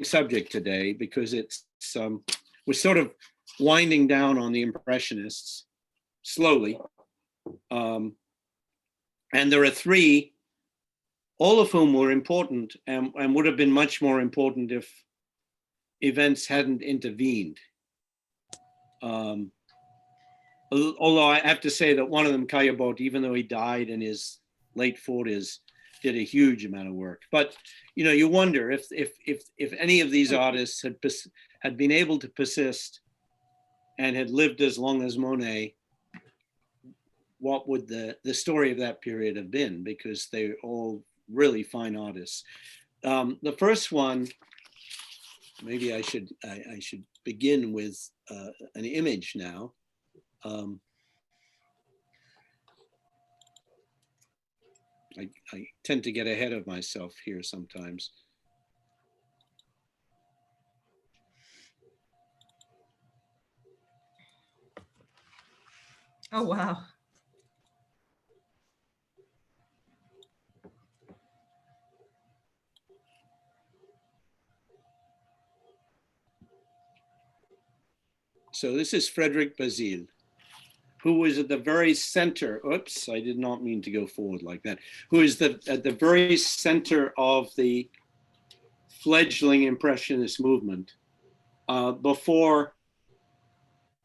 subject today because we're sort of winding down on the Impressionists slowly. And there are three, all of whom were important and would have been much more important if events hadn't intervened. Although I have to say that one of them, Caillebotte, even though he died in his late 40s, did a huge amount of work. But you wonder if any of these artists had been able to persist and had lived as long as Monet, what would the story of that period have been? Because they're all really fine artists. The first one, maybe I should begin with an image now. I tend to get ahead of myself here sometimes. Oh, wow. So this is Frédéric Bazille, who was at the very center, oops, I did not mean to go forward like that, who is at the very center of the fledgling Impressionist movement before,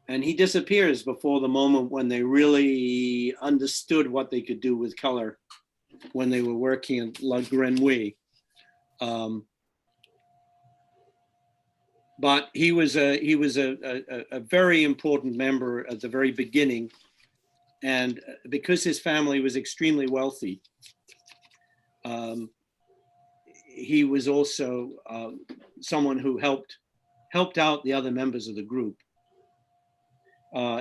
and he disappears before the moment when they really understood what they could do with color when they were working at La Grenouille. But he was a very important member at the very beginning, and because his family was extremely wealthy, he was also someone who helped out the other members of the group.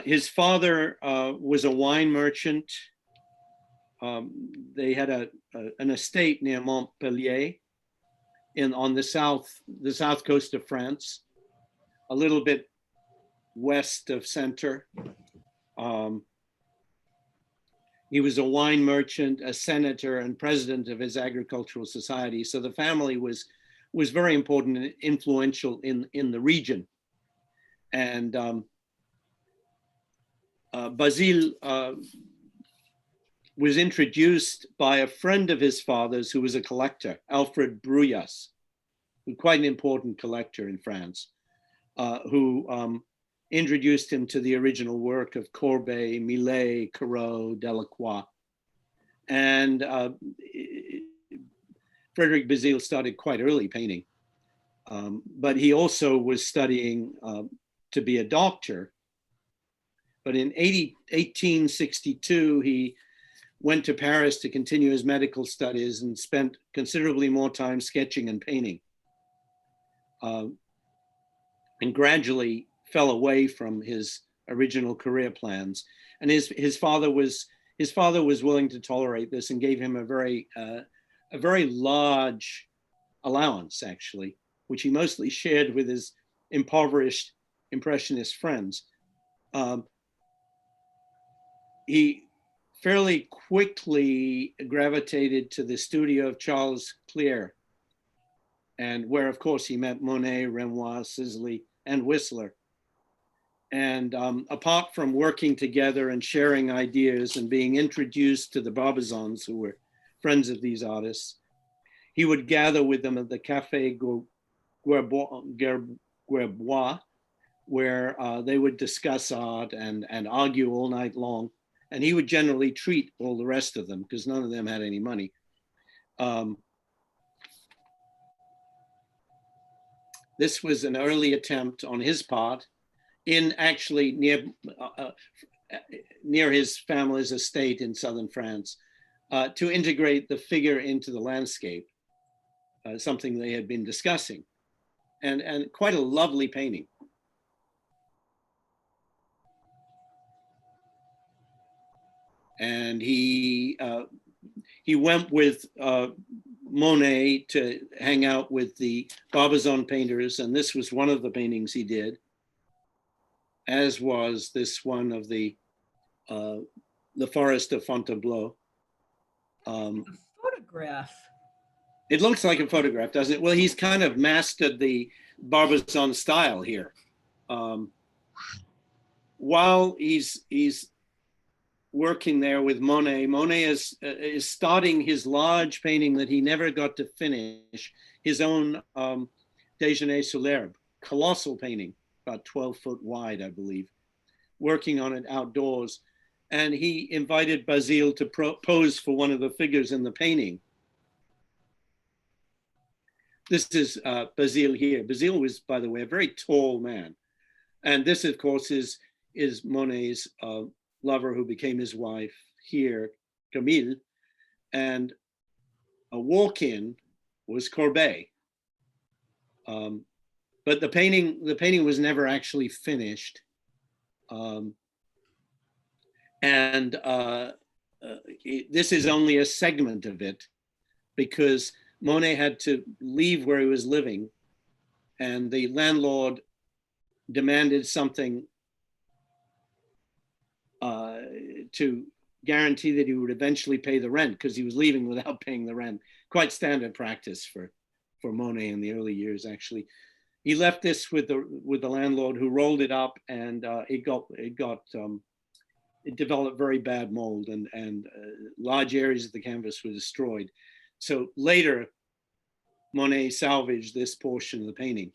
His father was a wine merchant. They had an estate near Montpellier on the south coast of France, a little bit west of center. He was a wine merchant, a senator, and president of his agricultural society. So the family was very important and influential in the region. And Bazille was introduced by a friend of his father's who was a collector, Alfred Bruyas, quite an important collector in France, who introduced him to the original work of Courbet, Millet, Corot, Delacroix. And Frédéric Bazille started quite early painting, but he also was studying to be a doctor. But in 1862, he went to Paris to continue his medical studies and spent considerably more time sketching and painting, and gradually fell away from his original career plans. And his father was willing to tolerate this and gave him a very large allowance, actually, which he mostly shared with his impoverished Impressionist friends. He fairly quickly gravitated to the studio of Charles Clear, and where, of course, he met Monet, Renoir, Sisley, and Whistler. And apart from working together and sharing ideas and being introduced to the Barbizons, who were friends of these artists, he would gather with them at the Café Gerbois, where they would discuss art and argue all night long. And he would generally treat all the rest of them because none of them had any money. This was an early attempt on his part in actually near his family's estate in southern France to integrate the figure into the landscape, something they had been discussing, and quite a lovely painting. And he went with Monet to hang out with the Barbizon painters, and this was one of the paintings he did, as was this one of the forest of Fontainebleau. A photograph. It looks like a photograph, doesn't it? Well, he's kind of mastered the Barbizon style here. While he's working there with Monet, Monet is starting his large painting that he never got to finish, his own Déjeuner sur l'herbe, colossal painting, about 12 foot wide, I believe, working on it outdoors. And he invited Bazille to pose for one of the figures in the painting. This is Bazille here. Bazille was, by the way, a very tall man. And this, of course, is Monet's lover who became his wife here, Camille. And a walk-in was Courbet. But the painting was never actually finished. This is only a segment of it because Monet had to leave where he was living, and the landlord demanded something to guarantee that he would eventually pay the rent because he was leaving without paying the rent. Quite standard practice for Monet in the early years, actually. He left this with the landlord, who rolled it up, and it developed very bad mold, and large areas of the canvas were destroyed. So later, Monet salvaged this portion of the painting.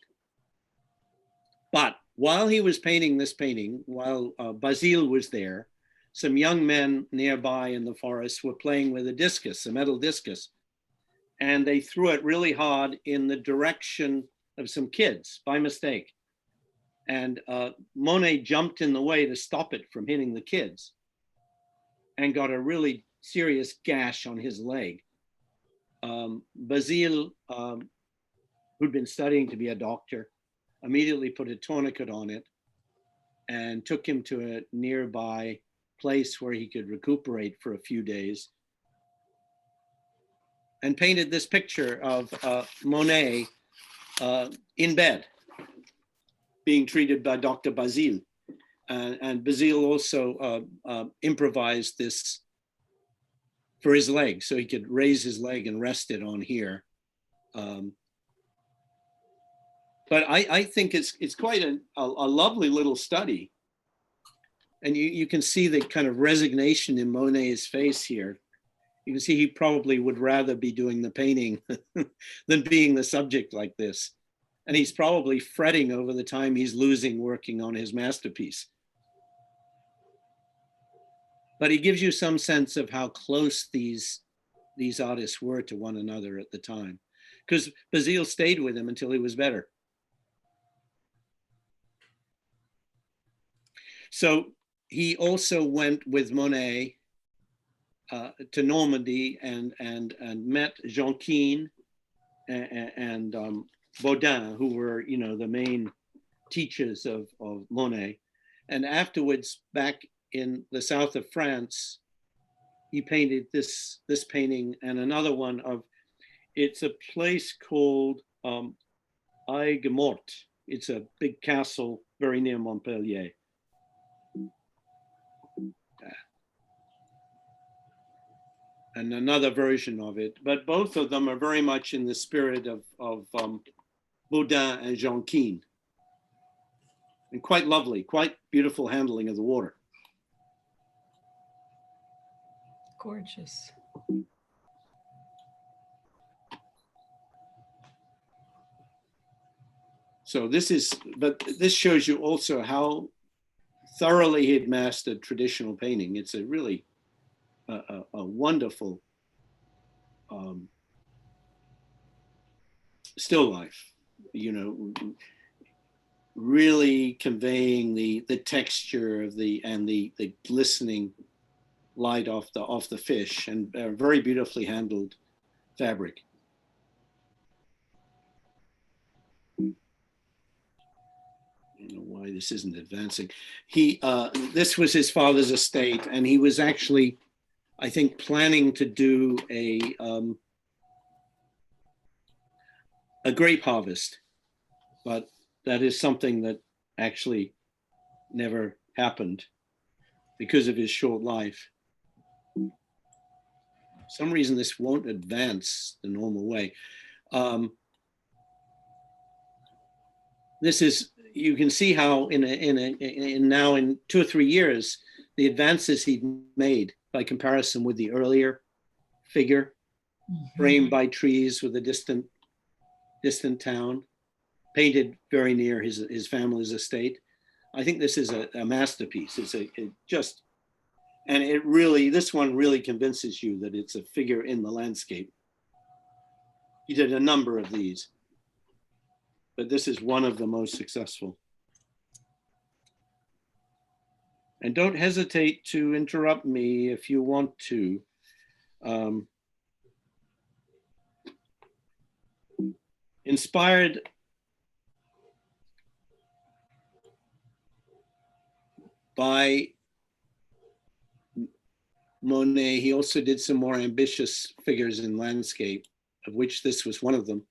But while he was painting this painting, while Bazille was there, some young men nearby in the forest were playing with a discus, a metal discus, and they threw it really hard in the direction of some kids by mistake. And Monet jumped in the way to stop it from hitting the kids and got a really serious gash on his leg. Bazille, who'd been studying to be a doctor, immediately put a tourniquet on it and took him to a nearby place where he could recuperate for a few days, and painted this picture of Monet in bed, being treated by Dr. Bazille. And Bazille also improvised this for his leg, so he could raise his leg and rest it on here. But I think it's quite a lovely little study. And you can see the kind of resignation in Monet's face here. You can see he probably would rather be doing the painting than being the subject like this. And he's probably fretting over the time he's losing working on his masterpiece. But he gives you some sense of how close these artists were to one another at the time, because Bazille stayed with him until he was better. So he also went with Monet to Normandy and met Jonquin and Baudin, who were, the main teachers of Monet. And afterwards, back in the south of France, he painted this painting and another one of, it's a place called Aigues-Mortes. It's a big castle very near Montpellier. And another version of it, but both of them are very much in the spirit of Baudin and Jonquin. And quite lovely, quite beautiful handling of the water. Gorgeous. So this shows you also how thoroughly he had mastered traditional painting. It's a really a wonderful still life, really conveying the texture of the glistening light off the fish, and very beautifully handled fabric. I don't know why this isn't advancing. This was his father's estate, and he was actually, I think, planning to do a grape harvest, but that is something that actually never happened because of his short life. some reason this won't advance the normal way. This is, you can see how now in 2 or 3 years, the advances he'd made by comparison with the earlier figure, framed by trees with a distant town, painted very near his family's estate. I think this is a masterpiece. And it really, this one really convinces you that it's a figure in the landscape. He did a number of these, but this is one of the most successful. And don't hesitate to interrupt me if you want to. Inspired by Monet, he also did some more ambitious figures in landscape, of which this was one of them.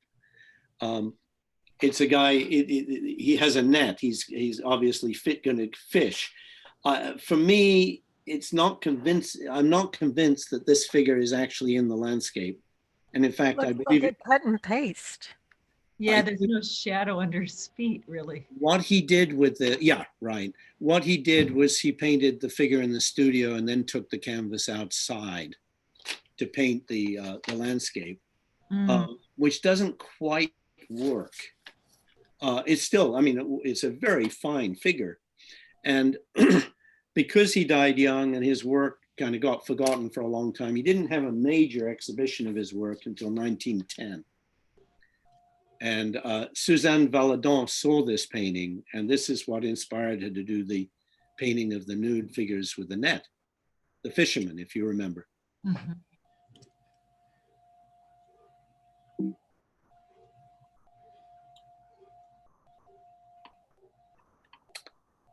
It's a guy, he has a net. He's obviously going to fish. For me, I'm not convinced that this figure is actually in the landscape. And in fact, I believe like cut and paste. Yeah, there's no shadow under his feet, really. What he did with what he did was he painted the figure in the studio and then took the canvas outside to paint the landscape, which doesn't quite work. It's still, I mean, it's a very fine figure. And because he died young and his work kind of got forgotten for a long time, he didn't have a major exhibition of his work until 1910. And Suzanne Valadon saw this painting, and this is what inspired her to do the painting of the nude figures with the net, the fisherman, if you remember. Mm-hmm.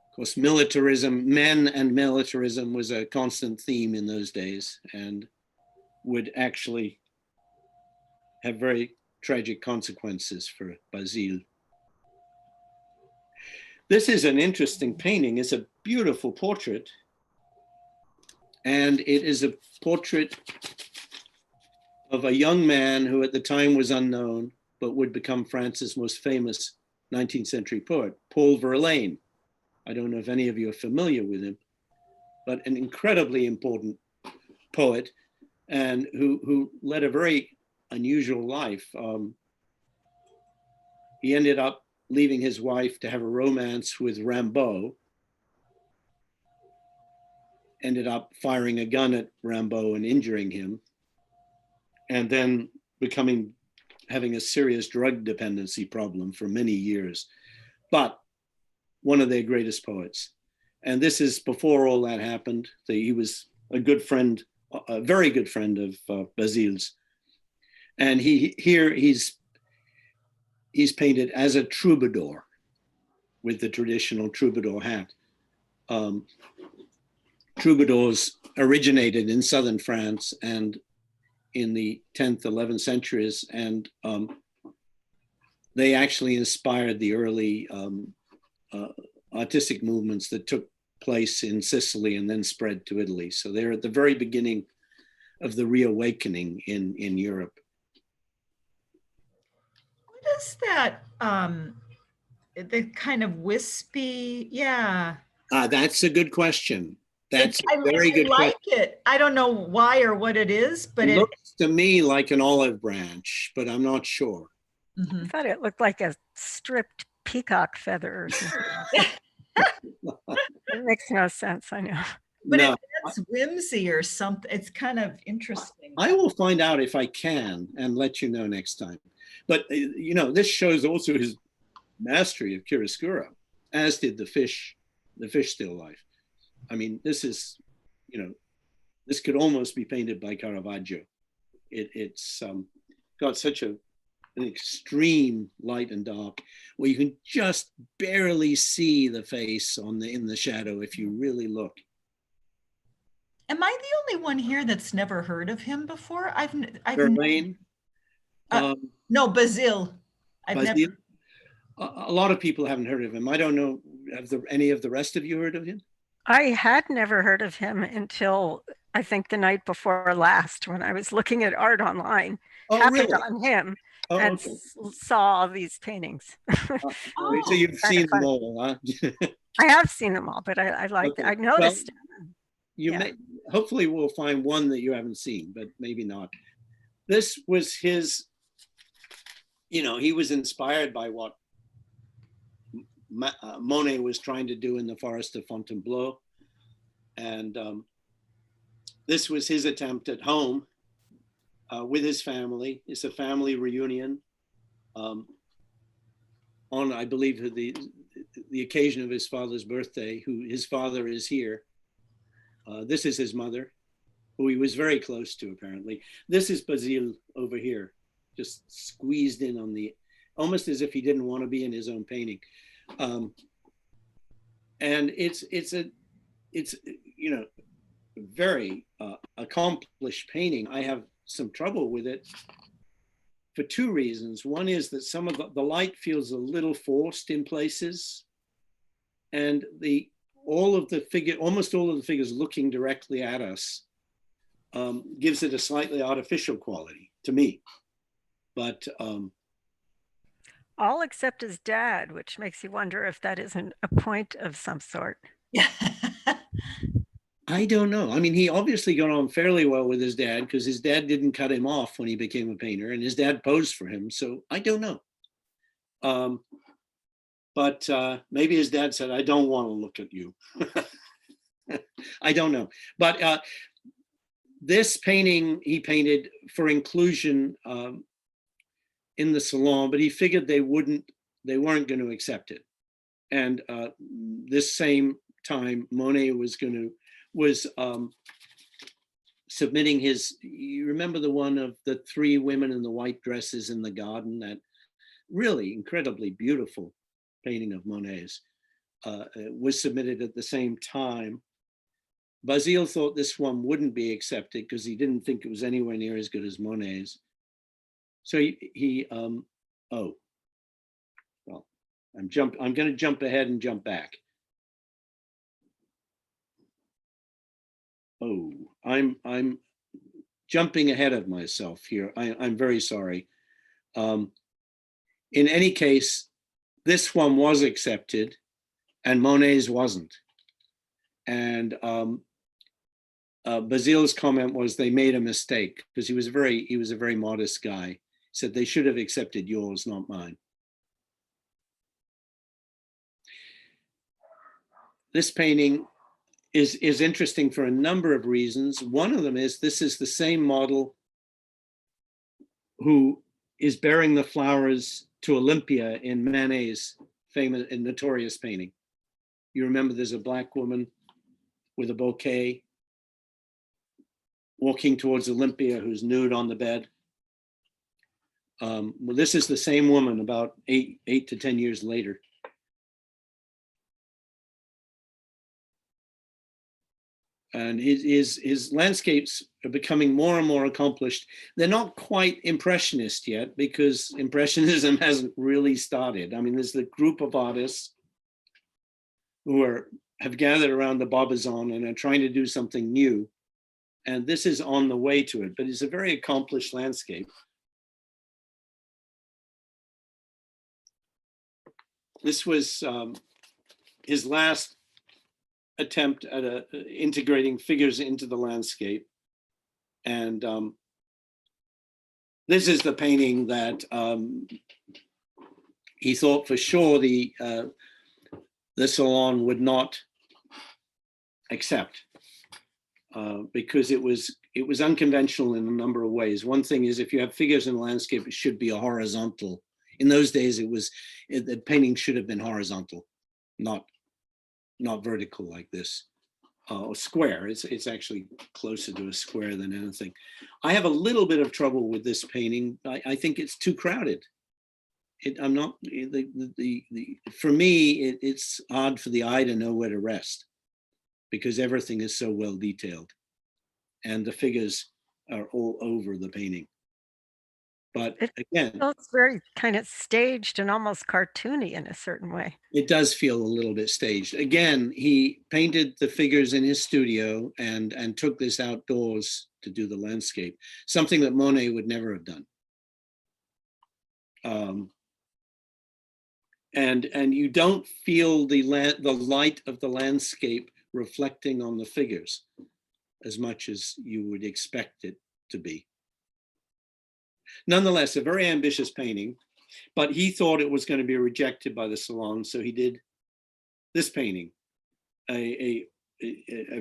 Of course, militarism, men and militarism was a constant theme in those days and would actually have very tragic consequences for Bazille. This is an interesting painting. It's a beautiful portrait. And it is a portrait of a young man who at the time was unknown, but would become France's most famous 19th century poet, Paul Verlaine. I don't know if any of you are familiar with him, but an incredibly important poet and who led a very unusual life. He ended up leaving his wife to have a romance with Rimbaud, ended up firing a gun at Rimbaud and injuring him, and then having a serious drug dependency problem for many years, but one of their greatest poets. And this is before all that happened. He was a good friend, a very good friend of Bazille's. And he's painted as a troubadour with the traditional troubadour hat. Troubadours originated in southern France and in the 10th, 11th centuries, and they actually inspired the early artistic movements that took place in Sicily and then spread to Italy. So they're at the very beginning of the reawakening in Europe. What is that? The kind of wispy, yeah. That's a good question. That's a very good question. I like it. I don't know why or what it is, but it looks to me like an olive branch, but I'm not sure. I thought it looked like a stripped peacock feather or something. It makes no sense, I know. But no, it's whimsy or something. It's kind of interesting. I will find out if I can and let you know next time. But, you know, this shows also his mastery of chiaroscuro, as did the fish still life. I mean, this is, you know, this could almost be painted by Caravaggio. It's got such an extreme light and dark where you can just barely see the face in the shadow if you really look. Am I the only one here that's never heard of him before? I've Verlaine? No, Bazille. Bazille? A lot of people haven't heard of him. I don't know, have any of the rest of you heard of him? I had never heard of him until I think the night before last when I was looking at art online, Oh, happened really? on him Oh, and okay. saw all these paintings. So Oh, you've Kind of seen them fun. all, huh? I have seen them all, but I liked it. Okay. I Well, noticed. you Yeah. may, hopefully we'll find one that you haven't seen, but maybe not. This was his, he was inspired by what Monet was trying to do in the Forest of Fontainebleau. And this was his attempt at home with his family. It's a family reunion on, I believe, the occasion of his father's birthday, his father is here. This is his mother, who he was very close to, apparently. This is Bazille over here, just squeezed in on almost as if he didn't want to be in his own painting. And it's very accomplished painting. I have some trouble with it for two reasons. One is that some of the light feels a little forced in places, and almost all of the figures looking directly at us gives it a slightly artificial quality to me. But All except his dad, which makes you wonder if that isn't a point of some sort. yeah. I don't know. I mean, he obviously got on fairly well with his dad because his dad didn't cut him off when he became a painter, and his dad posed for him. So I don't know. But maybe his dad said, "I don't want to look at you." I don't know. But this painting he painted for inclusion in the salon, but he figured they weren't going to accept it. And this same time, Monet was submitting you remember the one of the three women in the white dresses in the garden, that really incredibly beautiful painting of Monet's, was submitted at the same time. Bazille thought this one wouldn't be accepted because he didn't think it was anywhere near as good as Monet's. So oh, well, I'm going to jump ahead and jump back. Oh, I'm jumping ahead of myself here. I'm very sorry. In any case, this one was accepted and Monet's wasn't. And Bazille's comment was they made a mistake, because he was a very modest guy. He said they should have accepted yours, not mine. This painting is interesting for a number of reasons. One of them is this is the same model who is bearing the flowers to Olympia in Manet's famous and notorious painting. You remember there's a black woman with a bouquet walking towards Olympia who's nude on the bed. Well, this is the same woman about eight to 10 years later. And his landscapes are becoming more and more accomplished. They're not quite impressionist yet, because impressionism hasn't really started. I mean, there's the group of artists who have gathered around the Barbizon and are trying to do something new. And this is on the way to it, but it's a very accomplished landscape. This was his last attempt at integrating figures into the landscape. And this is the painting that he thought for sure the salon would not accept, because it was unconventional in a number of ways. One thing is, if you have figures in a landscape, it should be a horizontal. In those days, the painting should have been horizontal, not vertical like this, or square. It's actually closer to a square than anything. I have a little bit of trouble with this painting. I think it's too crowded. I'm not for me. It's hard for the eye to know where to rest, because everything is so well detailed, and the figures are all over the painting. But It again, feels very kind of staged and almost cartoony in a certain way. it does feel a little bit staged. Again, he painted the figures in his studio and took this outdoors to do the landscape, something that Monet would never have done. And you don't feel the light of the landscape reflecting on the figures as much as you would expect it to be. Nonetheless, a very ambitious painting, but he thought it was going to be rejected by the Salon, so he did this painting, a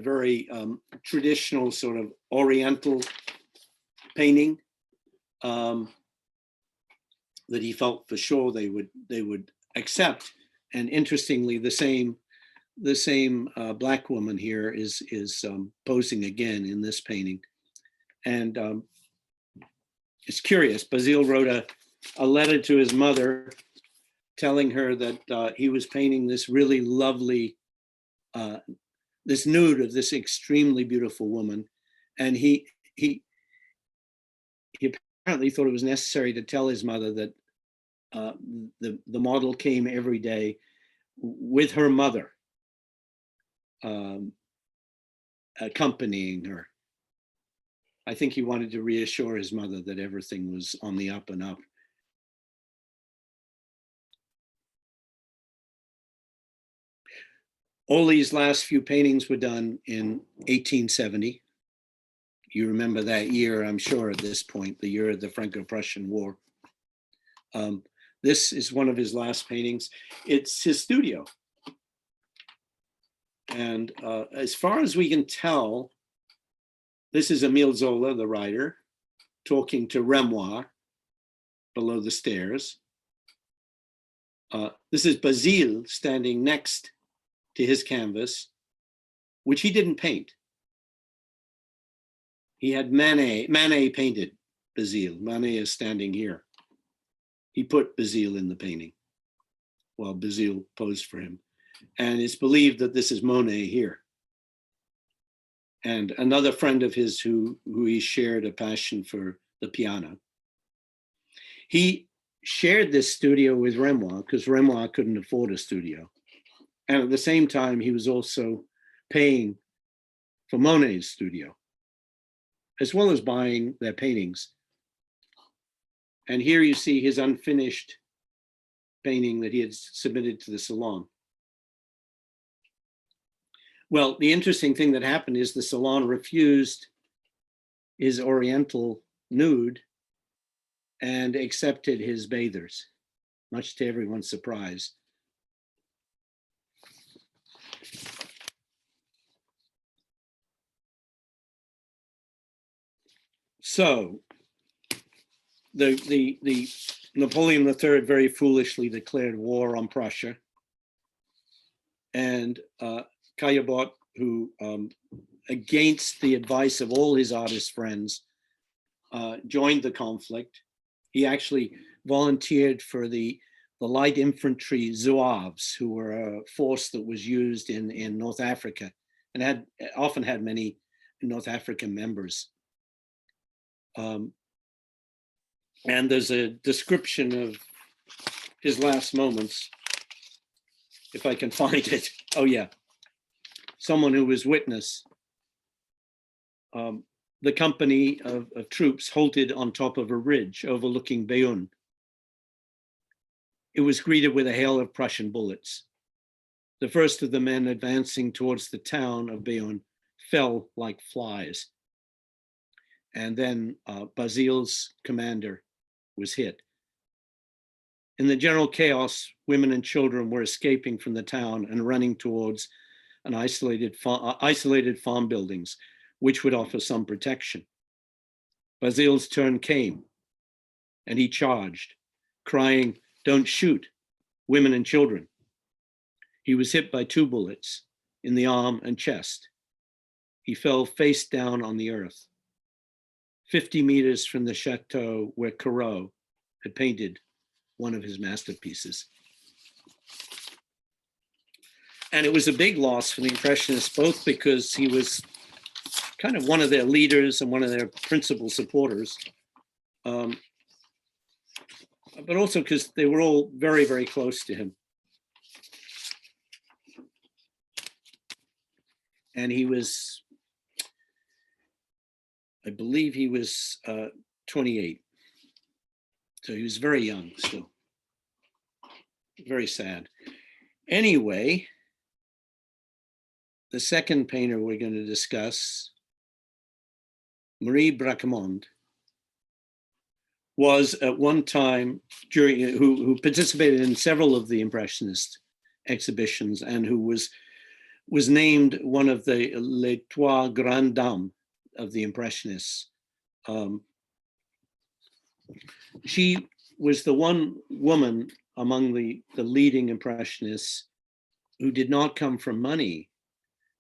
very traditional sort of Oriental painting that he felt for sure they would accept. And interestingly, the same black woman here is posing again in this painting. And it's curious. Bazille wrote a letter to his mother telling her that he was painting this really lovely, this nude of this extremely beautiful woman. And he apparently thought it was necessary to tell his mother that the model came every day with her mother accompanying her. I think he wanted to reassure his mother that everything was on the up and up. All these last few paintings were done in 1870. You remember that year, I'm sure, at this point, the year of the Franco-Prussian War. This is one of his last paintings. It's his studio. And as far as we can tell, this is Émile Zola, the writer, talking to Renoir below the stairs. This is Bazille standing next to his canvas, which he didn't paint. He had Manet painted Bazille. Manet is standing here. He put Bazille in the painting while Bazille posed for him. And it's believed that this is Monet here. And another friend of his who he shared a passion for the piano. He shared this studio with Renoir because Renoir couldn't afford a studio. And at the same time, he was also paying for Monet's studio, as well as buying their paintings. And here you see his unfinished painting that he had submitted to the Salon. Well, the interesting thing that happened is the Salon refused his Oriental nude and accepted his bathers, much to everyone's surprise. So the Napoleon III very foolishly declared war on Prussia, and Caillebotte, who against the advice of all his artist friends, joined the conflict. He actually volunteered for the light infantry Zouaves, who were a force that was used in North Africa and often had many North African members. And there's a description of his last moments, if I can find it. Oh yeah, someone who was witness. The company of troops halted on top of a ridge overlooking Bayonne. It was greeted with a hail of Prussian bullets. The first of the men advancing towards the town of Bayonne fell like flies. And then Bazille's commander was hit. In the general chaos, women and children were escaping from the town and running towards an isolated farm buildings, which would offer some protection. Bazille's turn came, and he charged, crying, "Don't shoot, women and children." He was hit by 2 bullets in the arm and chest. He fell face down on the earth, 50 meters from the chateau where Corot had painted one of his masterpieces. And it was a big loss for the Impressionists, both because he was kind of one of their leaders and one of their principal supporters, but also because they were all very, very close to him. And he was, I believe he was 28. So he was very young still. Very sad. Anyway, the second painter we're going to discuss, Marie Braquemond, was at one time who participated in several of the Impressionist exhibitions and who was named one of the Les Trois Grandes Dames of the Impressionists. She was the one woman among the leading Impressionists who did not come from money.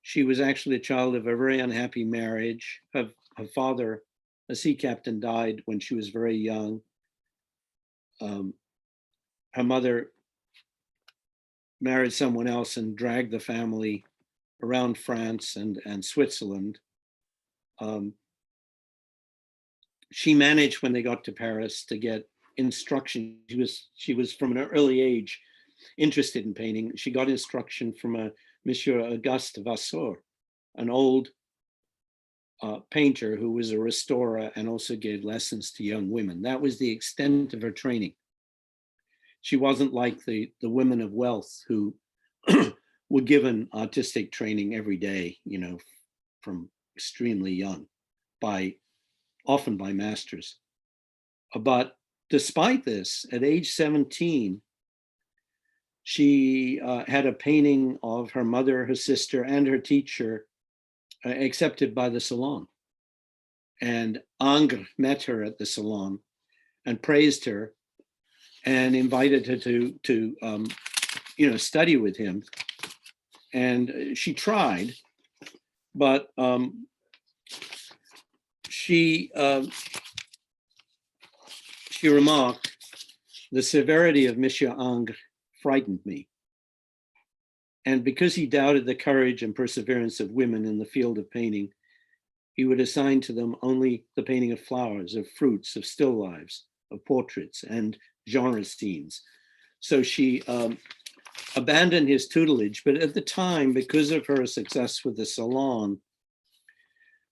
She was actually a child of a very unhappy marriage. Her father, a sea captain, died when she was very young. Her mother married someone else and dragged the family around France and Switzerland. She managed, when they got to Paris, to get instruction. She was from an early age interested in painting. She got instruction from a Monsieur Auguste Vasseur, an old painter who was a restorer and also gave lessons to young women. That was the extent of her training. She wasn't like the women of wealth who were given artistic training every day, you know, from extremely young, often by masters. But despite this, at age 17, she had a painting of her mother, her sister, and her teacher accepted by the Salon. And Ingres met her at the Salon and praised her and invited her to study with him. And she tried, but she remarked, "The severity of Monsieur Ingres frightened me." And because he doubted the courage and perseverance of women in the field of painting, he would assign to them only the painting of flowers, of fruits, of still lives, of portraits, and genre scenes. So she abandoned his tutelage, but at the time, because of her success with the Salon,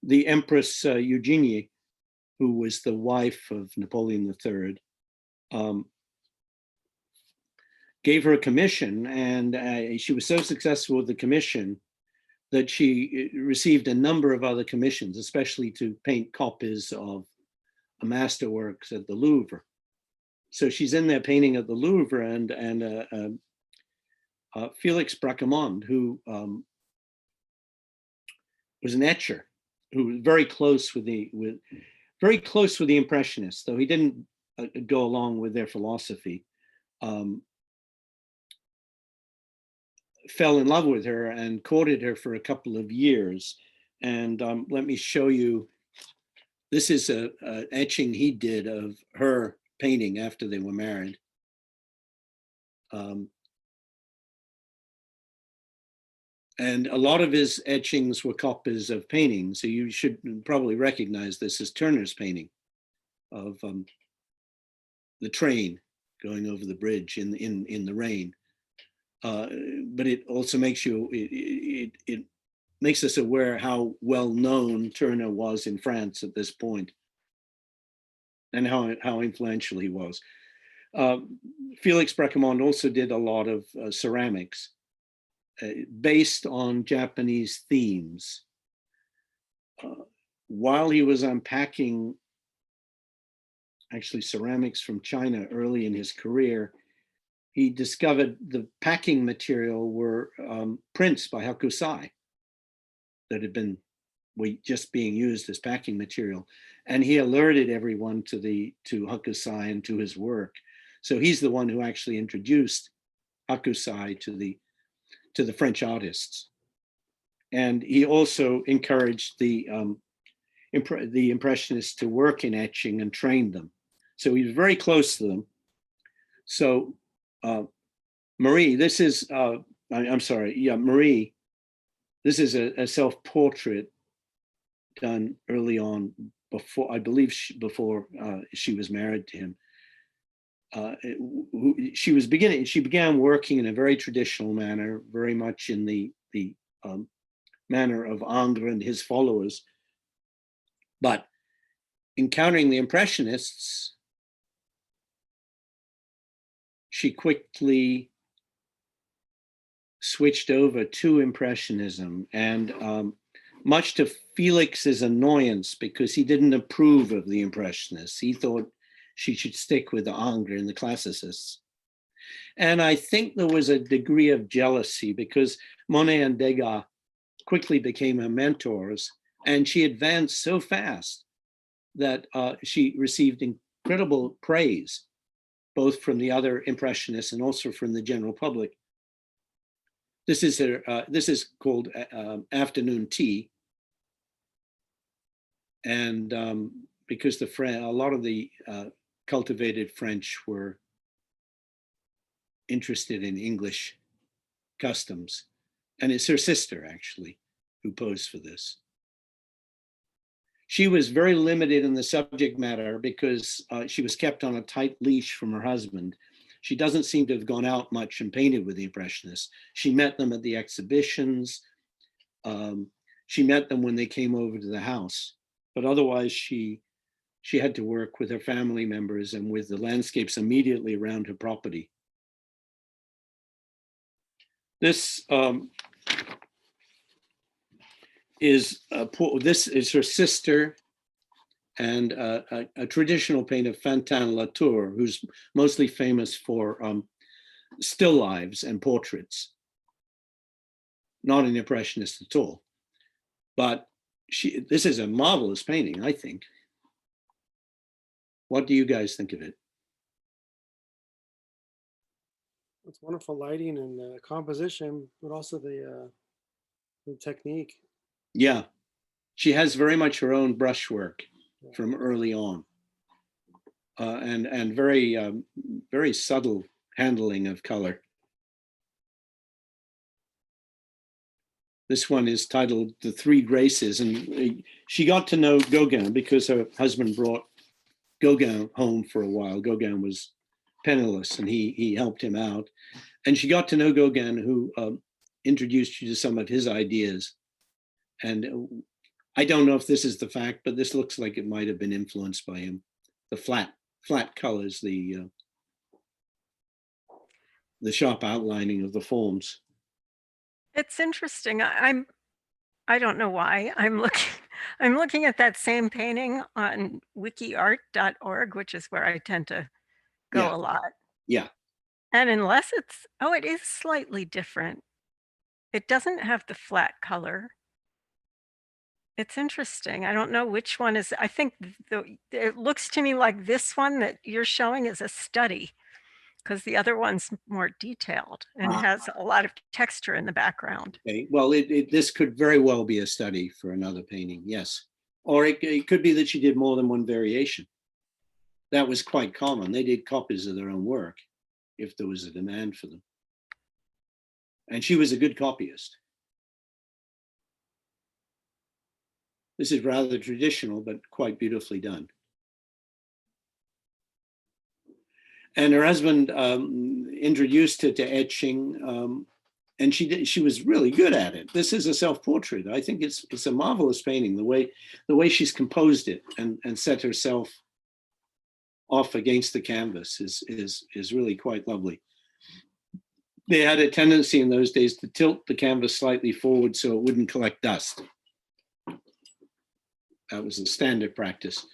the Empress Eugenie, who was the wife of Napoleon III, gave her a commission, and she was so successful with the commission that she received a number of other commissions, especially to paint copies of masterworks at the Louvre. So she's in there painting at the Louvre, and Felix Braquemond, who was an etcher, who was very close with the Impressionists, though he didn't go along with their philosophy. Fell in love with her and courted her for a couple of years. And let me show you. This is an etching he did of her painting after they were married. And a lot of his etchings were copies of paintings. So you should probably recognize this as Turner's painting of the train going over the bridge in the rain. But it also makes it makes us aware how well known Turner was in France at this point, and how influential he was. Felix Braquemond also did a lot of ceramics based on Japanese themes. While he was unpacking actually ceramics from China early in his career, he discovered the packing material were prints by Hokusai that had been just being used as packing material. And he alerted everyone to Hokusai and to his work. So he's the one who actually introduced Hokusai to the French artists. And he also encouraged the Impressionists to work in etching and trained them. So he was very close to them. So Marie, this is, Marie, this is a self-portrait done early on, before, I believe, before she was married to him. she began working in a very traditional manner, very much in the manner of Ingres and his followers. But encountering the Impressionists, she quickly switched over to Impressionism, and much to Felix's annoyance, because he didn't approve of the Impressionists. He thought she should stick with the Ingres and the classicists. And I think there was a degree of jealousy, because Monet and Degas quickly became her mentors, and she advanced so fast that she received incredible praise, both from the other Impressionists and also from the general public. This is called Afternoon Tea. And because a lot of the cultivated French were interested in English customs. And it's her sister, actually, who posed for this. She was very limited in the subject matter because she was kept on a tight leash from her husband. She doesn't seem to have gone out much and painted with the Impressionists. She met them at the exhibitions. She met them when they came over to the house. But otherwise, she had to work with her family members and with the landscapes immediately around her property. This is her sister and a traditional painter, Fantin Latour, who's mostly famous for still lives and portraits. Not an Impressionist at all, but this is a marvelous painting, I think. What do you guys think of it? It's wonderful lighting and composition, but also the technique. Yeah, she has very much her own brushwork from early on, and very subtle handling of color. This one is titled The Three Graces, and she got to know Gauguin because her husband brought Gauguin home for a while. Gauguin was penniless, and he helped him out. And she got to know Gauguin, who introduced you to some of his ideas. And I don't know if this is the fact, but this looks like it might have been influenced by him. The flat colors, the sharp outlining of the forms. It's interesting. I don't know why. I'm looking at that same painting on wikiart.org, which is where I tend to go a lot. Yeah. And unless it is slightly different. It doesn't have the flat color. It's interesting. I don't know which one is. I think it looks to me like this one that you're showing is a study, because the other one's more detailed and has a lot of texture in the background. Okay. Well, this could very well be a study for another painting, yes. Or it could be that she did more than one variation. That was quite common. They did copies of their own work if there was a demand for them. And she was a good copyist. This is rather traditional, but quite beautifully done. And her husband introduced her to etching, and she was really good at it. This is a self-portrait. I think it's a marvelous painting. The way she's composed it and set herself off against the canvas is really quite lovely. They had a tendency in those days to tilt the canvas slightly forward so it wouldn't collect dust. That was a standard practice.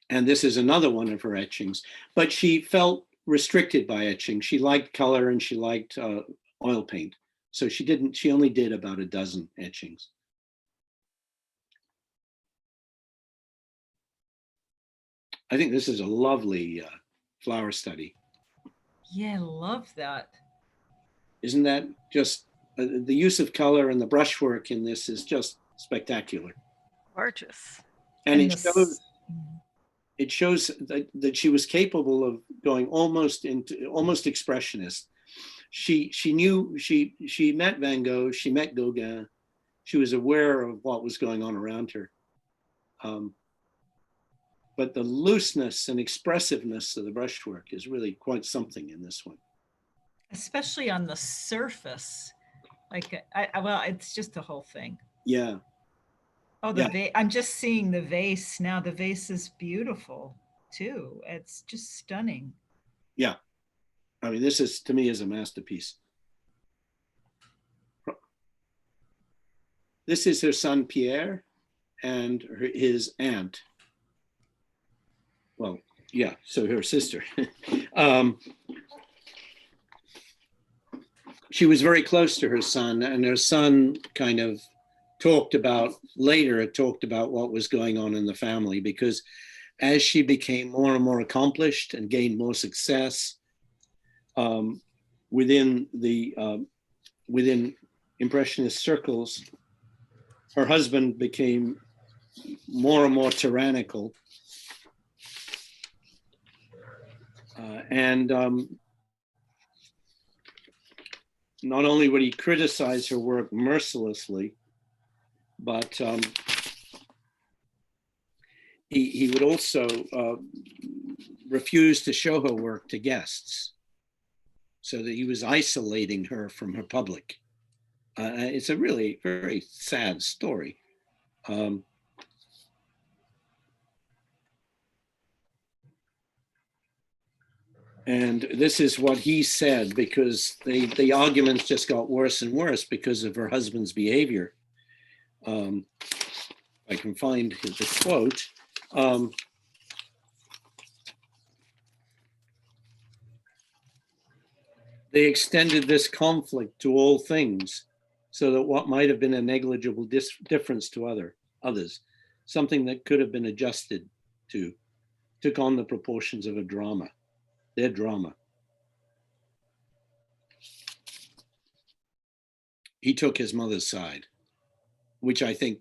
And this is another one of her etchings, but she felt restricted by etching. She liked color and she liked oil paint. So she only did about a dozen etchings. I think this is a lovely flower study. Yeah, I love that. Isn't that just, the use of color and the brushwork in this is just spectacular. Gorgeous. And it shows that she was capable of going almost expressionist. She met Van Gogh, she met Gauguin, she was aware of what was going on around her. but the looseness and expressiveness of the brushwork is really quite something in this one. Especially on the surface. Like, well, it's just the whole thing. Yeah. Oh, I'm just seeing the vase now. The vase is beautiful too. It's just stunning. Yeah. I mean, this is, to me, is a masterpiece. This is her son, Pierre, and his aunt. Well, yeah, so her sister. She was very close to her son, and her son kind of talked about what was going on in the family, because as she became more and more accomplished and gained more success within Impressionist circles, her husband became more and more tyrannical. And not only would he criticize her work mercilessly, but he would also refuse to show her work to guests, so that he was isolating her from her public. It's a really very sad story. And this is what he said, because the arguments just got worse and worse because of her husband's behavior. I can find the quote. They extended this conflict to all things, so that what might have been a negligible difference to others, something that could have been adjusted to, took on the proportions of a drama, their drama. He took his mother's side, which I think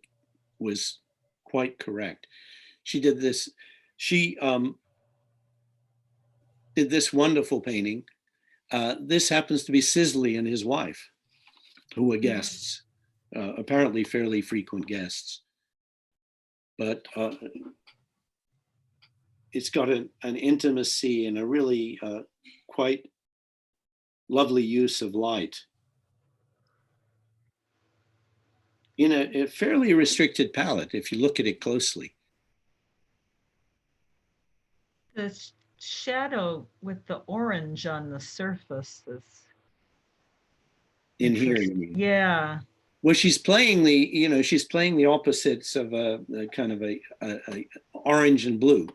was quite correct. She did this wonderful painting. This happens to be Sisley and his wife, who were guests, apparently fairly frequent guests. But it's got an intimacy and a really quite lovely use of light in a fairly restricted palette, if you look at it closely. The shadow with the orange on the surface is In here, you mean? Yeah. Well, she's playing the opposites of a kind of a orange and blue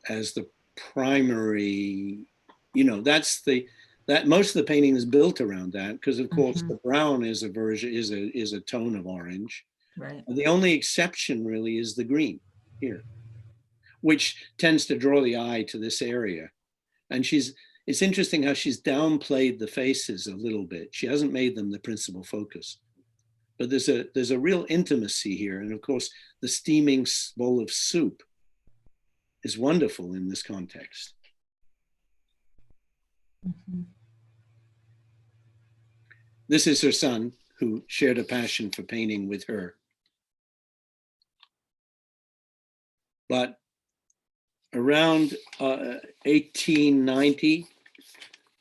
as the primary. That most of the painting is built around that, because of course the brown is a tone of orange. Right. The only exception really is the green here, which tends to draw the eye to this area. And it's interesting how she's downplayed the faces a little bit. She hasn't made them the principal focus, but there's a real intimacy here. And of course, the steaming bowl of soup is wonderful in this context. This is her son, who shared a passion for painting with her. But around 1890,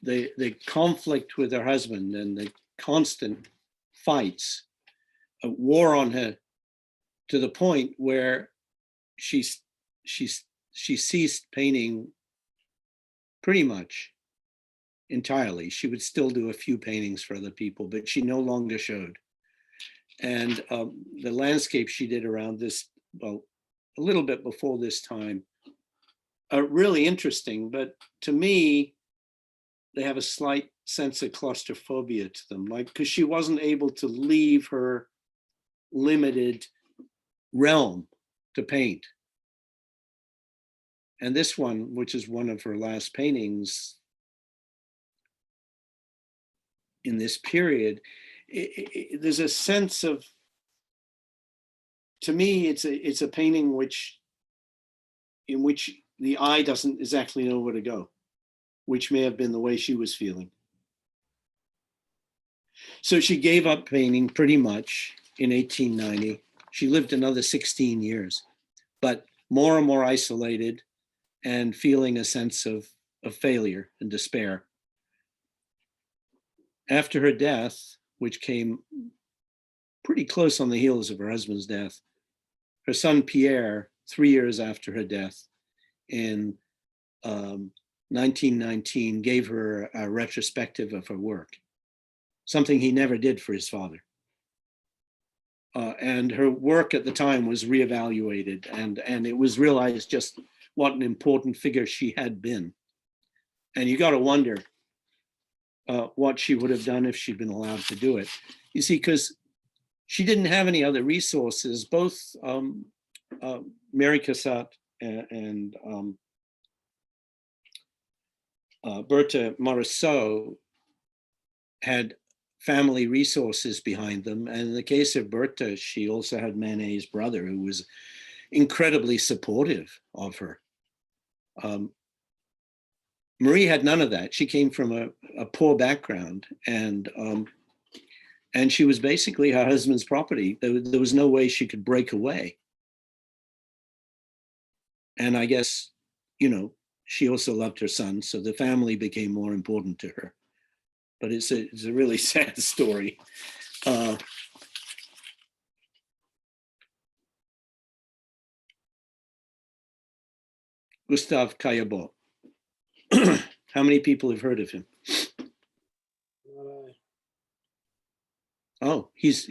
the conflict with her husband and the constant fights wore on her to the point where she ceased painting pretty much entirely. She would still do a few paintings for other people, but she no longer showed. And the landscape she did around this, well, a little bit before this time, are really interesting, but to me, they have a slight sense of claustrophobia to them, like, because she wasn't able to leave her limited realm to paint. And this one, which is one of her last paintings in this period, there's a sense of, to me, it's a painting in which the eye doesn't exactly know where to go, which may have been the way she was feeling. So she gave up painting pretty much in 1890. She lived another 16 years, but more and more isolated and feeling a sense of failure and despair. After her death, which came pretty close on the heels of her husband's death, her son Pierre, 3 years after her death in 1919, gave her a retrospective of her work, something he never did for his father. And her work at the time was reevaluated, and it was realized just what an important figure she had been. And you got to wonder what she would have done if she'd been allowed to do it. You see, because she didn't have any other resources. Both Mary Cassatt and Berthe Morisot had family resources behind them. And in the case of Berthe, she also had Manet's brother, who was incredibly supportive of her. Marie had none of that. She came from a poor background, and she was basically her husband's property. There was no way she could break away. And I guess, you know, she also loved her son, so the family became more important to her. But it's a really sad story. Gustave Caillebotte. How many people have heard of him? Oh, he's.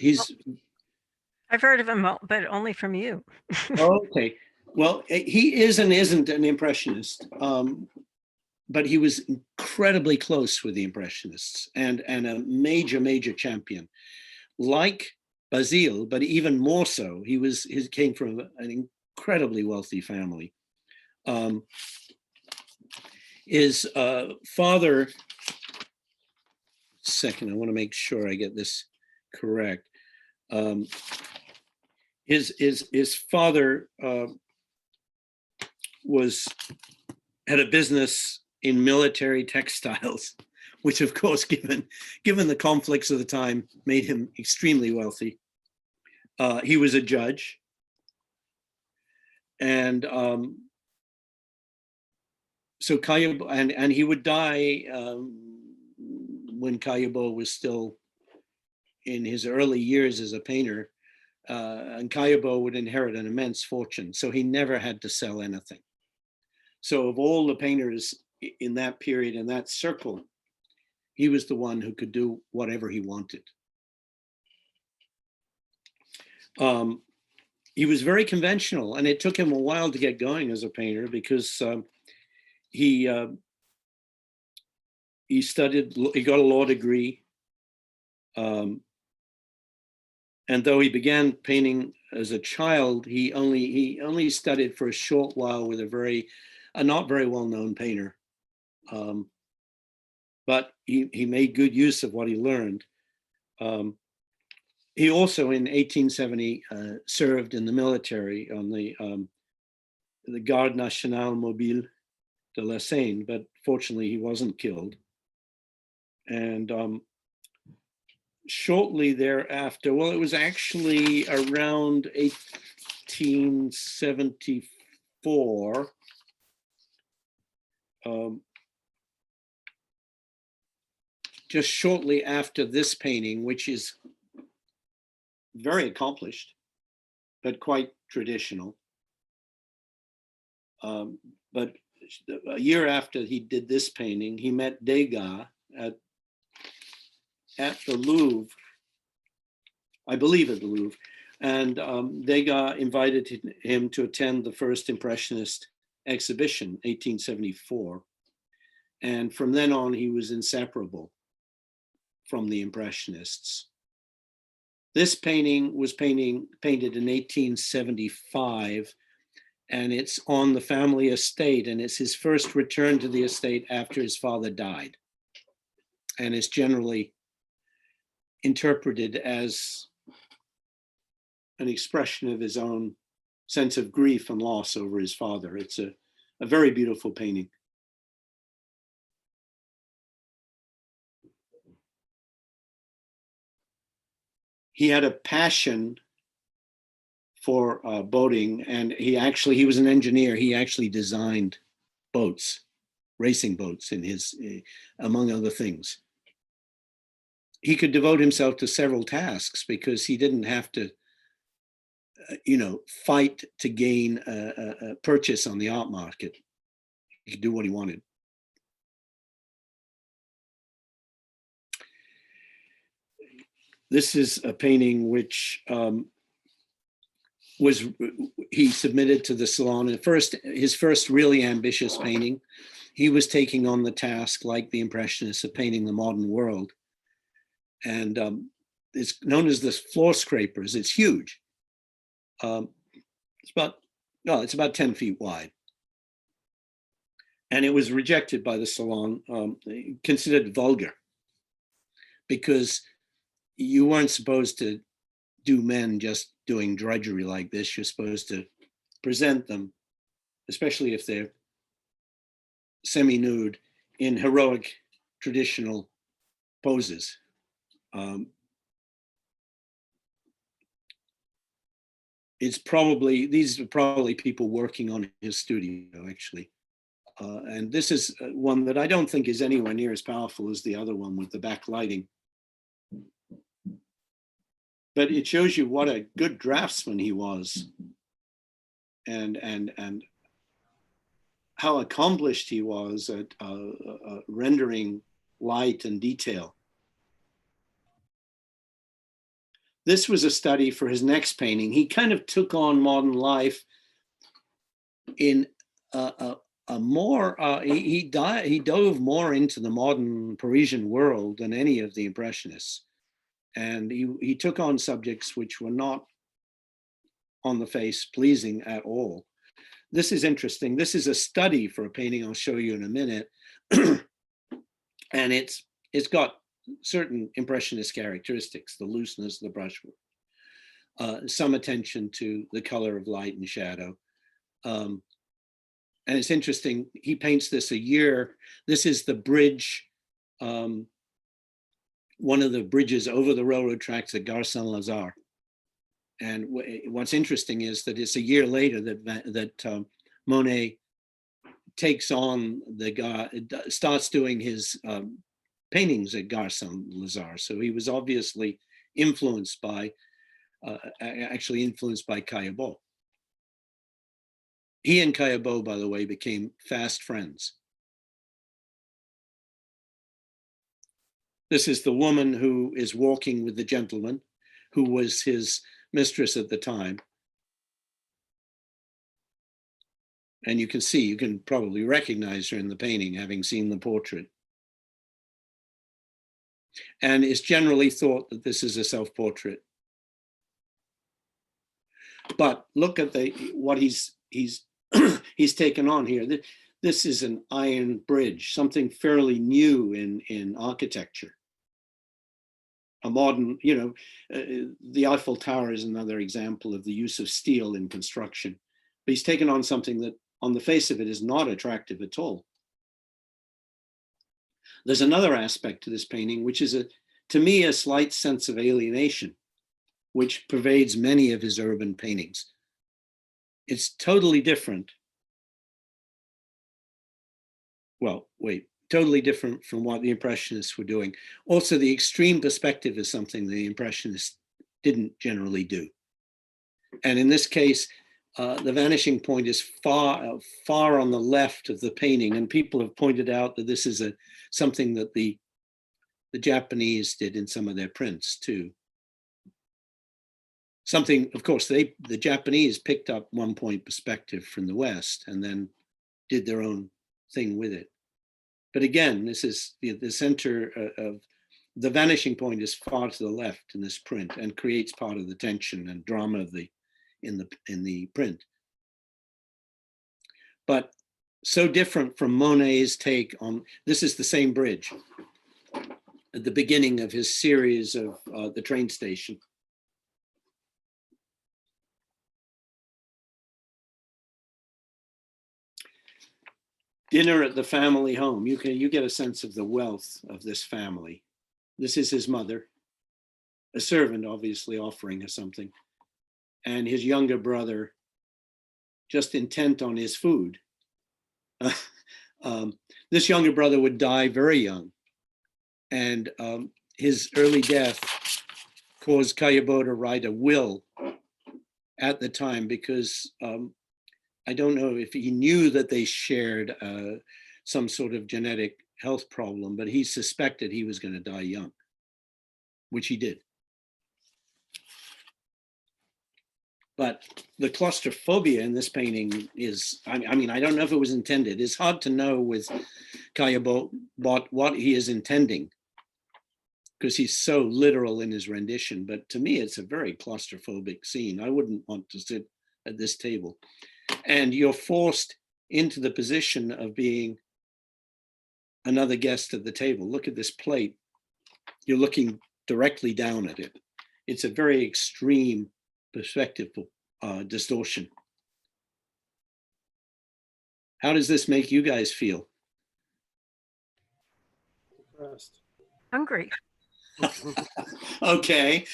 I've heard of him, but only from you. Okay. Well, he is and isn't an impressionist, but he was incredibly close with the impressionists and a major champion, like Bazille, but even more so. He came from an incredibly wealthy family. His father, second, I want to make sure I get this correct. His father had a business in military textiles, which of course, given the conflicts of the time, made him extremely wealthy. He was a judge, and so Caillebotte, and he would die when Caillebotte was still in his early years as a painter, and Caillebotte would inherit an immense fortune. So he never had to sell anything. So of all the painters in that period, in that circle, he was the one who could do whatever he wanted. He was very conventional, and it took him a while to get going as a painter because he studied, he got a law degree. And though he began painting as a child, he only studied for a short while with a not very well-known painter. But he made good use of what he learned. He also, in 1870, served in the military on the Garde Nationale Mobile de la Seine, but fortunately he wasn't killed. And shortly thereafter, well, it was actually around 1874, just shortly after this painting, which is very accomplished, but quite traditional. But a year after he did this painting, he met Degas at the Louvre, I believe at the Louvre, and Degas invited him to attend the first Impressionist exhibition, 1874. And from then on, he was inseparable from the Impressionists. This painting was painted in 1875, and it's on the family estate, and it's his first return to the estate after his father died. And it's generally interpreted as an expression of his own sense of grief and loss over his father. It's a very beautiful painting. He had a passion for boating, and he was an engineer. He actually designed boats, racing boats, in his among other things. He could devote himself to several tasks because he didn't have to, fight to gain a purchase on the art market. He could do what he wanted. This is a painting which he submitted to the Salon. At first, his first really ambitious painting. He was taking on the task, like the Impressionists, of painting the modern world. And it's known as the Floor Scrapers. It's huge. It's about 10 feet wide. And it was rejected by the Salon, considered vulgar, because you weren't supposed to do men just doing drudgery like this. You're supposed to present them, especially if they're semi-nude, in heroic traditional poses. These are probably people working on his studio, actually. And this is one that I don't think is anywhere near as powerful as the other one with the backlighting. But it shows you what a good draftsman he was, and how accomplished he was at rendering light and detail. This was a study for his next painting. He kind of took on modern life in a more, he dove more into the modern Parisian world than any of the Impressionists. And he took on subjects which were not on the face pleasing at all. This is interesting. This is a study for a painting I'll show you in a minute. And it's got certain Impressionist characteristics, the looseness of the brushwork, some attention to the color of light and shadow. And it's interesting, he paints this a year. This is the bridge, one of the bridges over the railroad tracks at Gare Saint-Lazare. And what's interesting is that it's a year later that Monet takes on starts doing his paintings at Gare Saint-Lazare. So he was obviously influenced by Caillebotte. He and Caillebotte, by the way, became fast friends. This is the woman who is walking with the gentleman who was his mistress at the time. And you can probably recognize her in the painting, having seen the portrait. And it's generally thought that this is a self-portrait. But look at what he's he's taken on here. This is an iron bridge, something fairly new in architecture. A modern, the Eiffel Tower is another example of the use of steel in construction. But he's taken on something that on the face of it is not attractive at all. There's another aspect to this painting, which is to me, a slight sense of alienation, which pervades many of his urban paintings. It's totally different. Well, wait, totally different from what the Impressionists were doing. Also, the extreme perspective is something the Impressionists didn't generally do. And in this case, the vanishing point is far on the left of the painting, and people have pointed out that this is something that the Japanese did in some of their prints too. Something, of course, the Japanese picked up one-point perspective from the West and then did their own thing with it. But again, this is the center of the vanishing point is far to the left in this print and creates part of the tension and drama of in the print. But so different from Monet's take on, this is the same bridge at the beginning of his series of the train station. Dinner at the family home. You get a sense of the wealth of this family. This is his mother, a servant obviously offering her something. and his younger brother just intent on his food. This younger brother would die very young, and his early death caused Caillebotte to write a will at the time, because I don't know if he knew that they shared some sort of genetic health problem, but he suspected he was going to die young, which he did. But the claustrophobia in this painting is, I mean, I don't know if it was intended. It's hard to know with Caillebotte what he is intending, because he's so literal in his rendition. But to me, it's a very claustrophobic scene. I wouldn't want to sit at this table. And you're forced into the position of being another guest at the table. Look at this plate. You're looking directly down at it. It's a very extreme perspective distortion. How does this make you guys feel? Depressed. Hungry. Okay,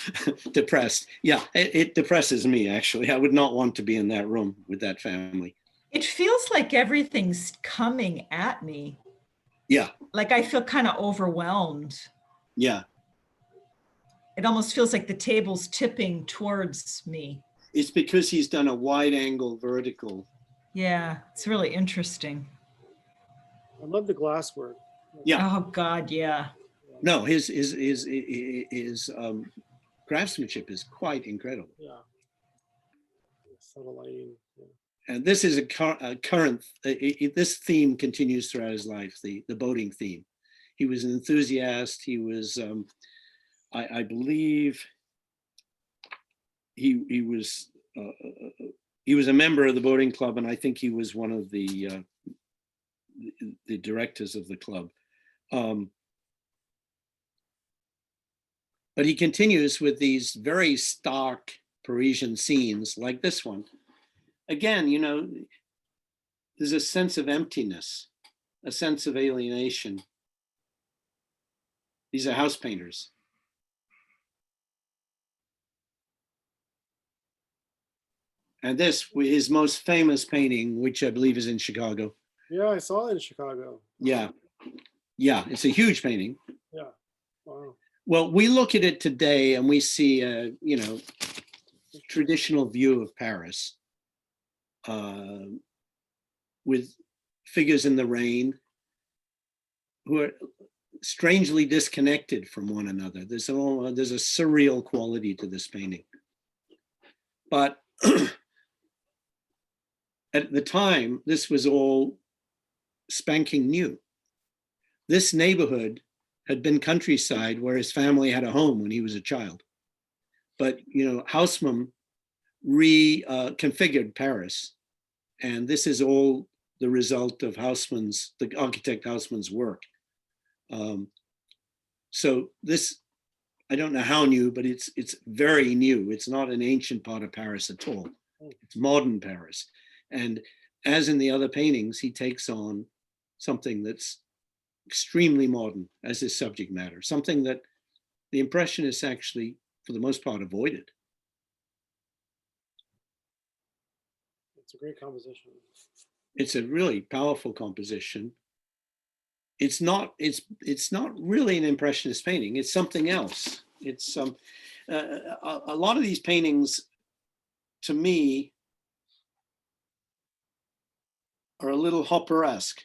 depressed. Yeah, it depresses me, actually. I would not want to be in that room with that family. It feels like everything's coming at me. Yeah, Like I feel kind of overwhelmed. yeah. It almost feels like the table's tipping towards me. It's because he's done a wide angle vertical. Yeah, it's really interesting. I love the glass work. Yeah. Oh God, yeah. No, his craftsmanship is quite incredible. Yeah. Subtle lighting. Yeah. And this is a current, this theme continues throughout his life, the boating theme. He was an enthusiast. He was, I believe, he was a member of the boating club, and I think he was one of the directors of the club. But he continues with these very stark Parisian scenes like this one. Again, you know, there's a sense of emptiness, a sense of alienation. These are house painters. And this, his most famous painting, which I believe is in Chicago. Yeah, I saw it in Chicago. Yeah, yeah, it's a huge painting. Yeah. Wow. Well, we look at it today and we see a, you know, traditional view of Paris with figures in the rain who are strangely disconnected from one another. There's a surreal quality to this painting. But at the time, this was all spanking new. This neighborhood had been countryside where his family had a home when he was a child. But, you know, Haussmann reconfigured Paris. And this is all the result of the architect Haussmann's work. So this, I don't know how new, but it's very new. It's not an ancient part of Paris at all. It's modern Paris. And as in the other paintings, he takes on something that's extremely modern as his subject matter, something that the Impressionists actually, for the most part, avoided. It's a great composition. It's a really powerful composition. It's not really an Impressionist painting. It's something else. It's a lot of these paintings, to me, are a little Hopper-esque.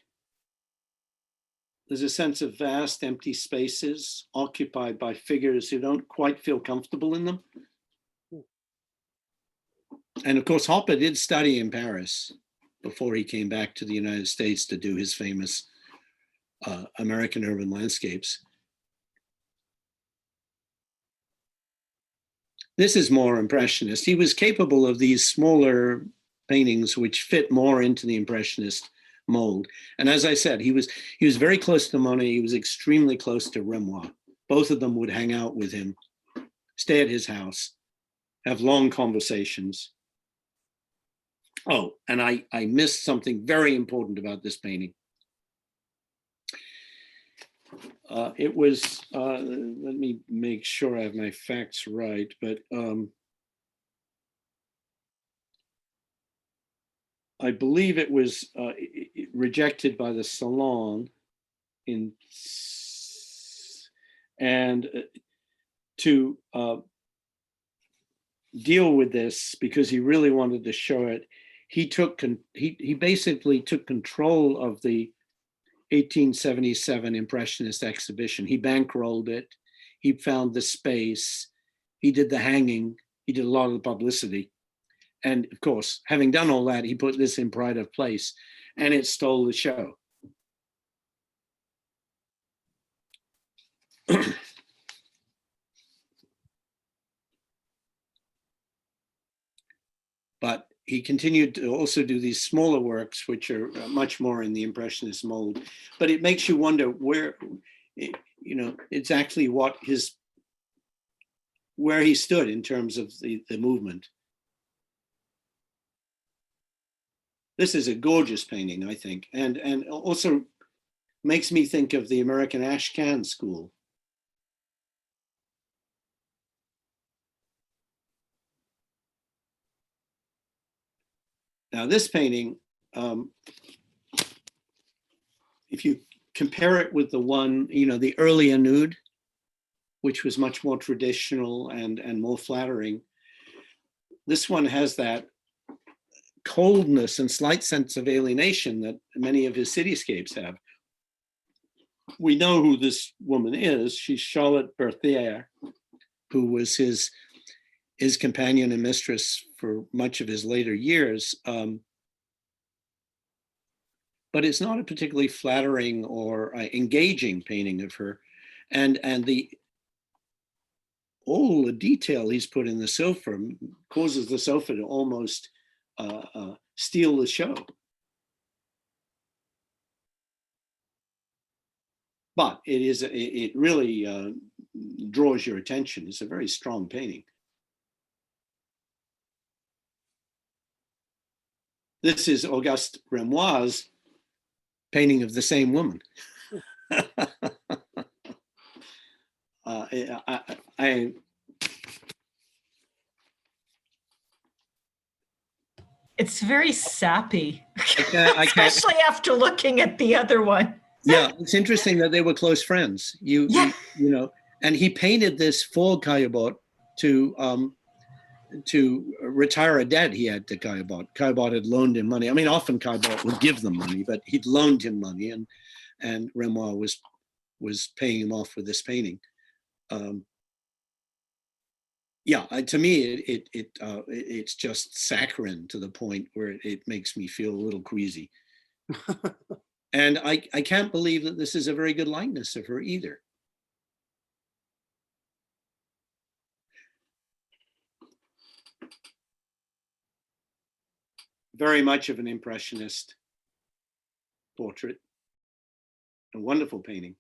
There's a sense of vast empty spaces occupied by figures who don't quite feel comfortable in them. And of course, Hopper did study in Paris before he came back to the United States to do his famous American urban landscapes. This is more Impressionist. He was capable of these smaller paintings which fit more into the Impressionist mold. And as I said, he was very close to Monet. He was extremely close to Renoir. Both of them would hang out with him, stay at his house, have long conversations. Oh, and I missed something very important about this painting. It was, let me make sure I have my facts right, but I believe it was rejected by the Salon and to deal with this, because he really wanted to show it, he basically took control of the 1877 Impressionist exhibition. He bankrolled it. He found the space. He did the hanging. He did a lot of the publicity. And of course, having done all that, he put this in pride of place, and it stole the show. But he continued to also do these smaller works, which are much more in the Impressionist mold. But it makes you wonder where, it's actually where he stood in terms of the movement. This is a gorgeous painting, I think, and also makes me think of the American Ashcan school. Now this painting, if you compare it with the one, the earlier nude, which was much more traditional and more flattering, this one has that coldness and slight sense of alienation that many of his cityscapes have. We know who this woman is. She's Charlotte Berthier, who was his companion and mistress for much of his later years. But it's not a particularly flattering or engaging painting of her. And all the detail he's put in the sofa causes the sofa to almost steal the show. But it really draws your attention. It's a very strong painting. This is Auguste Renoir's painting of the same woman. It's very sappy, I can't. especially after looking at the other one. Yeah, it's interesting that they were close friends. You know, and he painted this for Caillebotte to retire a debt he had to Caillebotte. Caillebotte had loaned him money. I mean, often Caillebotte would give them money, but he'd loaned him money, and Renoir was paying him off with this painting. To me, it's just saccharine to the point where it makes me feel a little queasy. And I can't believe that this is a very good likeness of her either. Very much of an Impressionist portrait. A wonderful painting.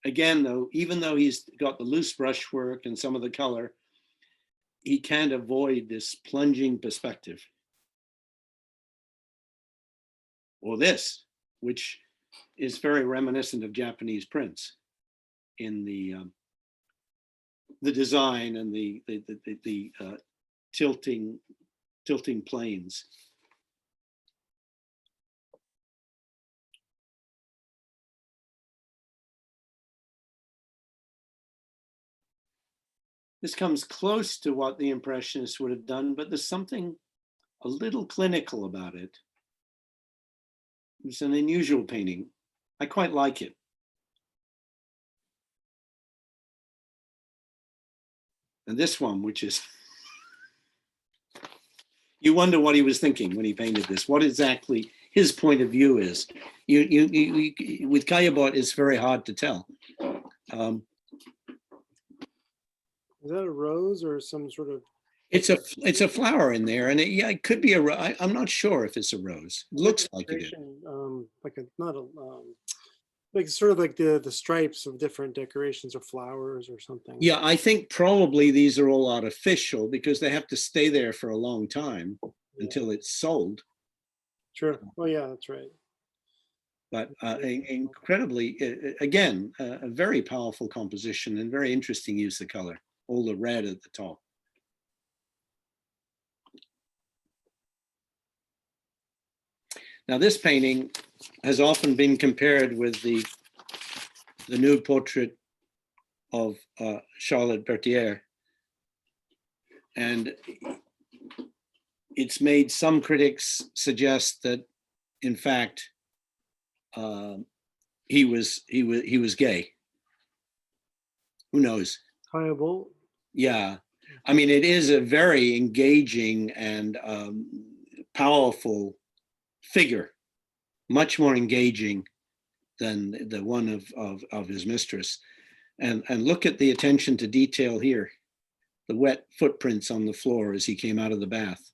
Again, though, even though he's got the loose brushwork and some of the color, he can't avoid this plunging perspective. Or this, which is very reminiscent of Japanese prints in the design and the tilting planes. This comes close to what the Impressionists would have done, but there's something a little clinical about it. It's an unusual painting. I quite like it. And this one, which is, you wonder what he was thinking when he painted this, what exactly his point of view is. With Caillebotte, it's very hard to tell. Is that a rose or some sort of? It's a flower in there, and it could be I'm not sure if it's a rose. It looks like it is. Like sort of like the stripes of different decorations or flowers or something. Yeah, I think probably these are all artificial because they have to stay there for a long time until it's sold. Sure. Oh yeah, that's right. But incredibly, again, a very powerful composition and very interesting use of color. All the red at the top. Now, this painting has often been compared with the nude portrait of Charlotte Berthier. And it's made some critics suggest that, in fact, he was gay. Who knows? Pliable. Yeah, I mean, it is a very engaging and powerful figure, much more engaging than the one of his mistress. And look at the attention to detail here, the wet footprints on the floor as he came out of the bath.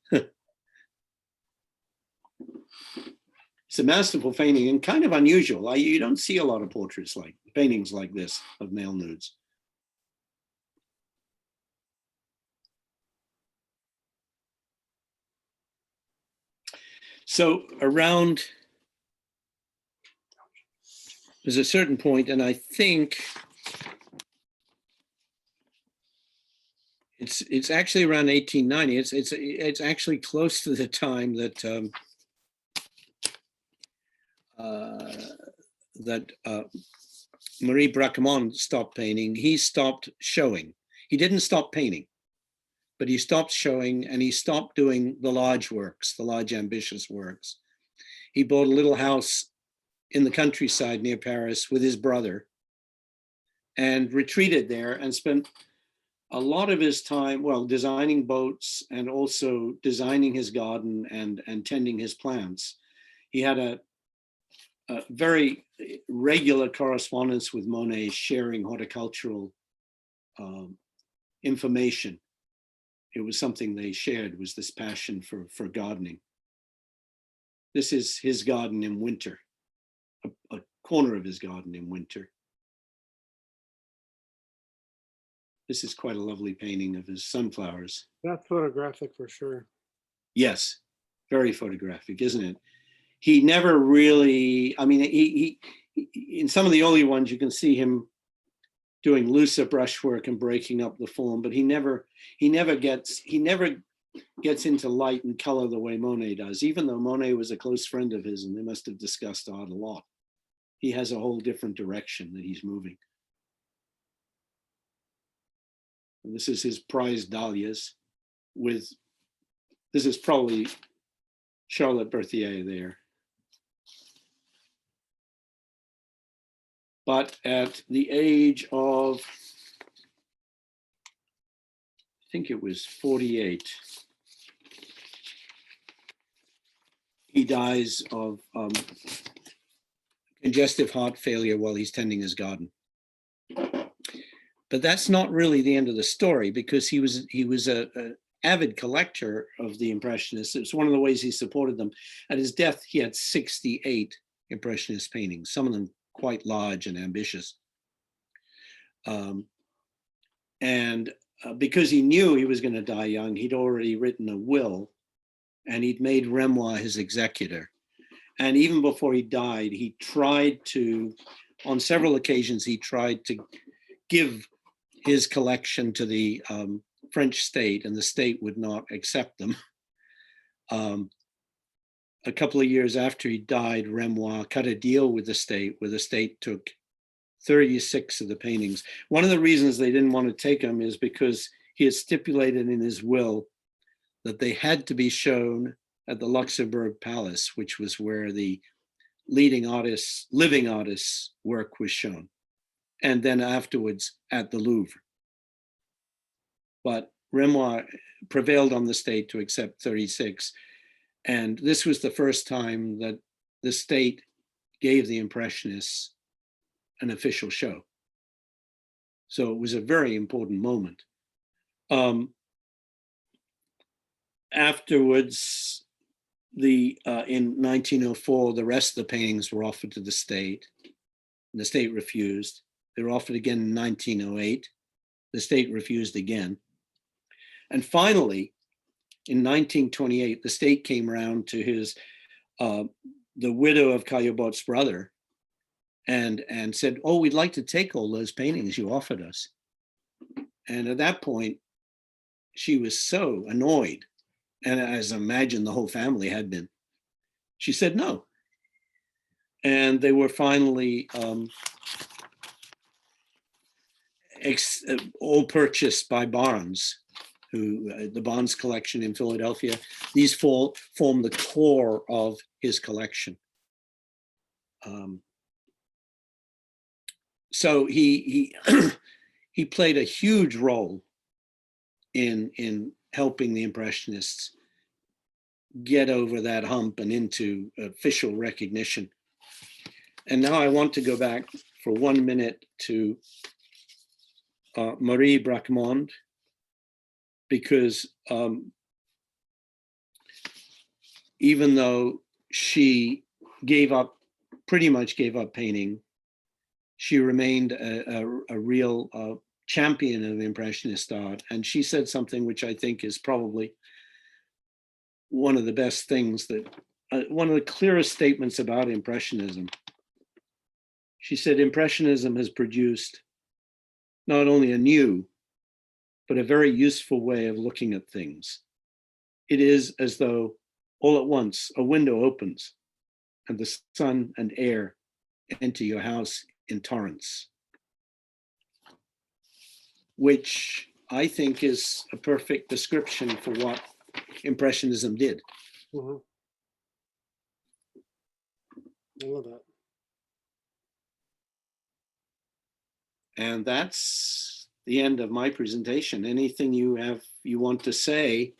It's a masterful painting and kind of unusual. You don't see a lot of portraits like paintings like this of male nudes. So around, there's a certain point, and I think it's actually around 1890. It's actually close to the time that Marie Braquemond stopped painting. He stopped showing. He didn't stop painting, but he stopped showing, and he stopped doing the large works, the large ambitious works. He bought a little house in the countryside near Paris with his brother and retreated there and spent a lot of his time, well, designing boats and also designing his garden and tending his plants. He had a very regular correspondence with Monet, sharing horticultural information. It was something they shared, was this passion for gardening. This is his garden in winter, a corner of his garden in winter. This is quite a lovely painting of his sunflowers. That's photographic for sure. Yes, very photographic, isn't it? He never really, I mean, he in some of the early ones, you can see him doing looser brushwork and breaking up the form, but he never gets into light and color the way Monet does, even though Monet was a close friend of his and they must have discussed art a lot. He has a whole different direction that he's moving. And this is his prized dahlias this is probably Charlotte Berthier there. But at the age of, I think it was 48, he dies of congestive heart failure while he's tending his garden. But that's not really the end of the story, because he was an avid collector of the Impressionists. It's one of the ways he supported them. At his death, he had 68 Impressionist paintings, some of them quite large and ambitious. Because he knew he was going to die young, he'd already written a will, and he'd made Renoir his executor. And even before he died, he tried to, on several occasions, he tried to give his collection to the French state, and the state would not accept them. A couple of years after he died, Renoir cut a deal with the state where the state took 36 of the paintings. One of the reasons they didn't want to take them is because he had stipulated in his will that they had to be shown at the Luxembourg Palace, which was where the leading artists, living artists' work was shown, and then afterwards at the Louvre. But Renoir prevailed on the state to accept 36. And this was the first time that the state gave the Impressionists an official show. So it was a very important moment. Afterwards, in 1904, the rest of the paintings were offered to the state, and the state refused. They were offered again in 1908. The state refused again. And finally, in 1928, the state came around to his, the widow of Caillebott's brother, and said, "Oh, we'd like to take all those paintings you offered us." And at that point, she was so annoyed, and as I imagine the whole family had been, She said no. And they were finally all purchased by Barnes, who the Barnes collection in Philadelphia. These form the core of his collection. So he he played a huge role in helping the Impressionists get over that hump and into official recognition. And now I want to go back for 1 minute to Marie Braquemond, because even though she pretty much gave up painting, she remained a real champion of Impressionist art. And she said something which I think is probably one of the best things that, one of the clearest statements about Impressionism. She said, Impressionism has produced not only a new, but a very useful way of looking at things. It is as though all at once a window opens and the sun and air enter your house in torrents, which I think is a perfect description for what Impressionism did. Mhm. I love that. And that's the end of my presentation. Anything you want to say,